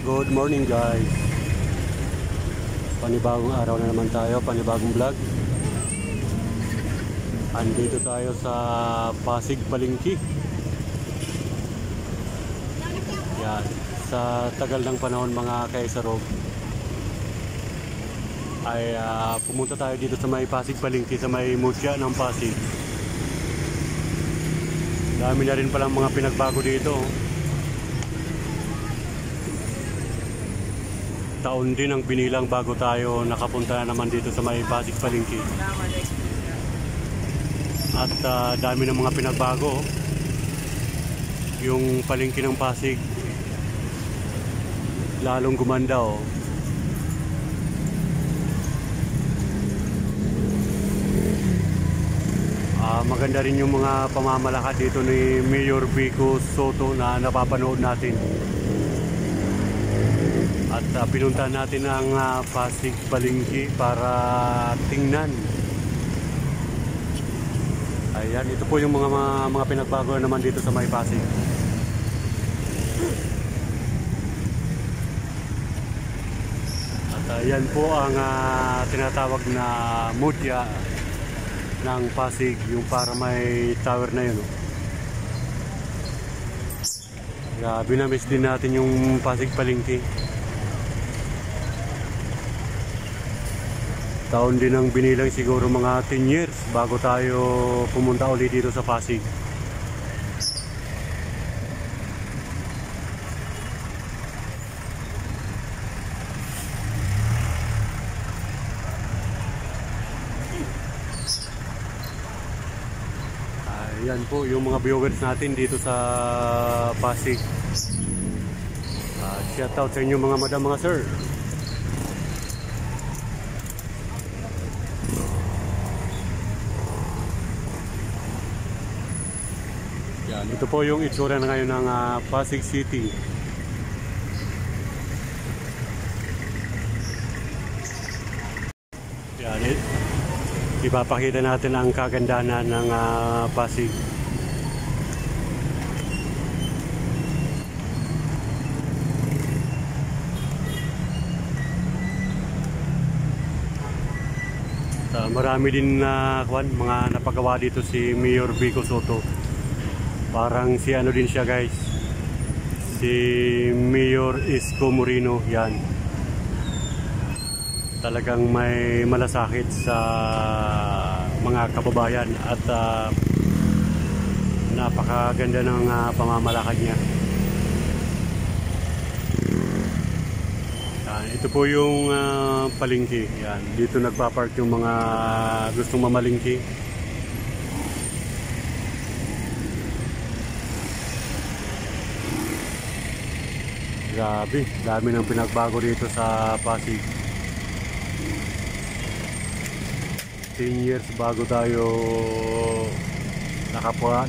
Good morning guys. Panibagong araw na naman tayo, panibagong vlog. Andito tayo sa Pasig Palengke. Yan, sa tagal ng panahon mga kaisarog ay pumunta tayo dito sa may Pasig Palengke, sa may Mutya ng Pasig. Dami na rin palang mga pinagbago dito. Taon din ang binilang bago tayo nakapunta na naman dito sa may Pasig Palengke. At dami ng mga pinagbago. Yung palengke ng Pasig lalong gumanda oh. Maganda rin yung mga pamamalakad dito ni Mayor Vico Soto na napapanood natin. At pinuntahan natin ang Pasig Palengke para tingnan. Ayan, ito po yung mga pinagbago naman dito sa may Pasig. At ayan po ang tinatawag na Mutya ng Pasig, yung para may tower na yun. Grabe na, miss din natin yung Pasig Palengke. Taon din ang binilang, siguro mga 10 years bago tayo pumunta ulit dito sa Pasig. Ayan po yung mga viewers natin dito sa Pasig. Shout out sa inyo mga madam, mga sir. Yan, ito po yung itsura na ngayon ng Pasig City. Yan, ipapakita natin ang kagandahan ng Pasig. Marami din mga napagawa dito si Mayor Vico Soto. Parang si ano din siya guys, si Mayor Isko Moreno. Yan, talagang may malasakit sa mga kababayan at napakaganda ng pamamalakad niya. Ito po yung palengke. Yan, dito nagpa-park yung mga gustong mamalengke. Grabe, dami ng pinagbago dito sa Pasig. 10 years bago tayo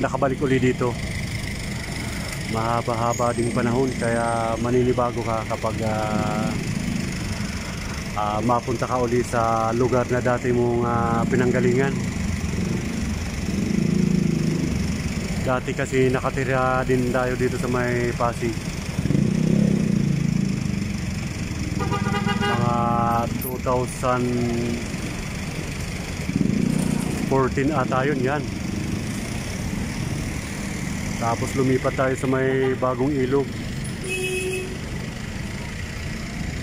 nakabalik uli dito. Mahaba-haba ding panahon, kaya maninibago ka kapag mapunta ka uli sa lugar na dati mong pinanggalingan. Dati kasi nakatira din tayo dito sa may Pasig. Mga 2014 ata yun yan. Tapos lumipat tayo sa may Bagong Ilog.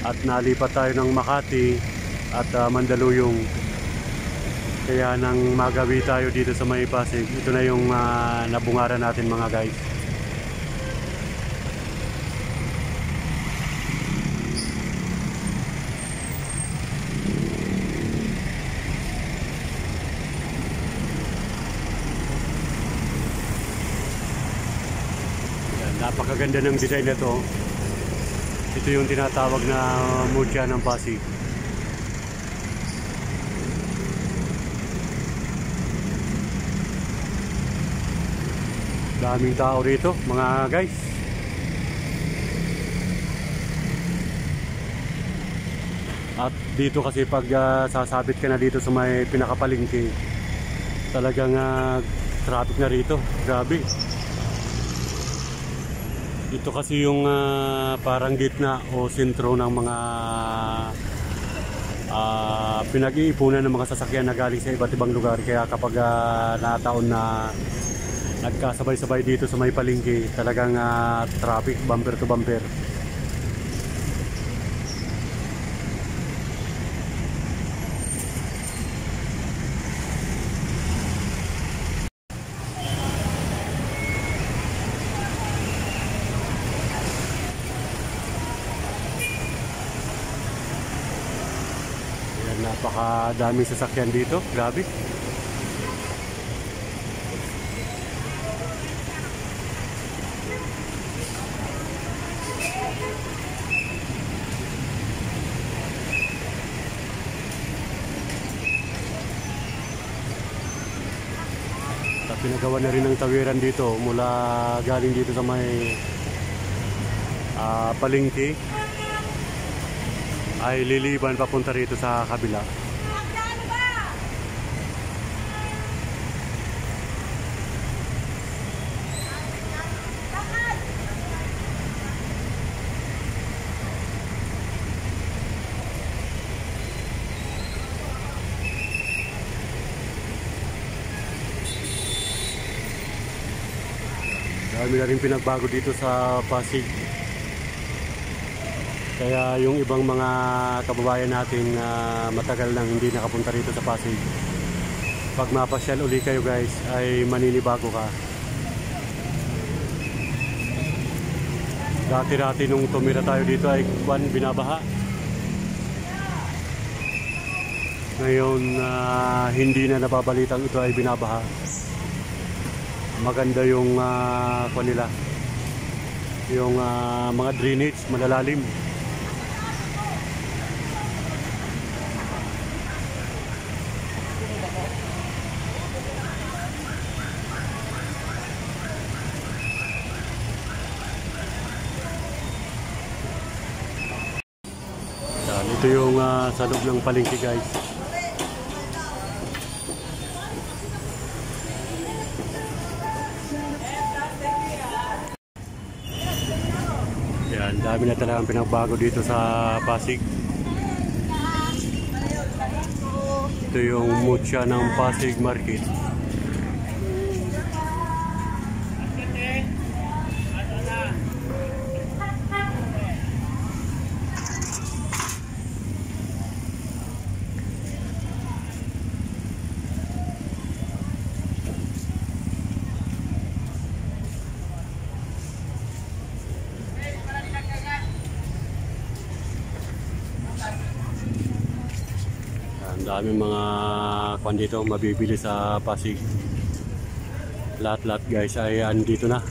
At nalipat tayo ng Makati at Mandaluyong. Kaya nang magawi tayo dito sa may Pasig, ito na yung nabungaran natin mga guys. Napakaganda ng design na to. Ito yung tinatawag na Mutya ng Pasig. Daming tao rito mga guys. At dito kasi pag sasabit ka na dito sa may pinakapalengke, talagang traffic na rito. Grabe. Ito kasi yung parang gitna o sentro ng mga pinag-iipunan ng mga sasakyan na galing sa iba't ibang lugar. Kaya kapag nataon na nagkasabay-sabay dito sa may palengke, talagang traffic, bumper to bumper. Napakadaming sasakyan dito, grabe. Pinagawa na rin ng tawiran dito mula galing dito sa may palengke ay liliban papunta rito sa kabila. Dami na rin pinagbago dito sa Pasig. Kaya yung ibang mga kababayan natin na matagal nang hindi nakapunta rito sa Pasig, pag mapasyal uli kayo guys, ay maninibago ka. Dati-dati nung tumira tayo dito ay binabaha. Ngayon hindi na napabalitang ito ay binabaha. Maganda yung nila, yung mga drainage malalalim. Ito yung sa loob ng palengke guys. Yan, dami na talagang pinagbago dito sa Pasig. Ito yung mucha ng Pasig Market. Ang daming mga kwan dito mabibili sa Pasig. Lahat-lahat guys ay andito na.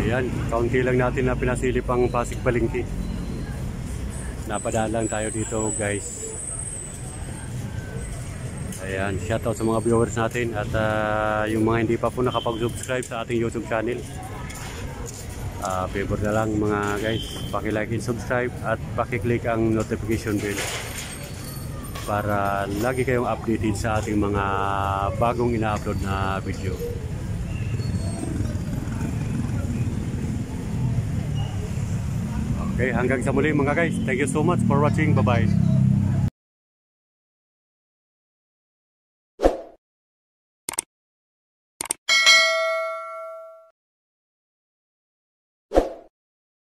Ayan, kaunti lang natin na pinasilip ang Pasig Palengke. Napadaan lang tayo dito guys. Ayan, shoutout sa mga viewers natin at yung mga hindi pa po nakapag-subscribe sa ating YouTube channel. Favor na lang mga guys, paki-like and subscribe at paki-click ang notification bell para lagi kayong updated sa ating mga bagong ina-upload na video. Okay, hanggang sa muli mga guys. Thank you so much for watching. Bye-bye.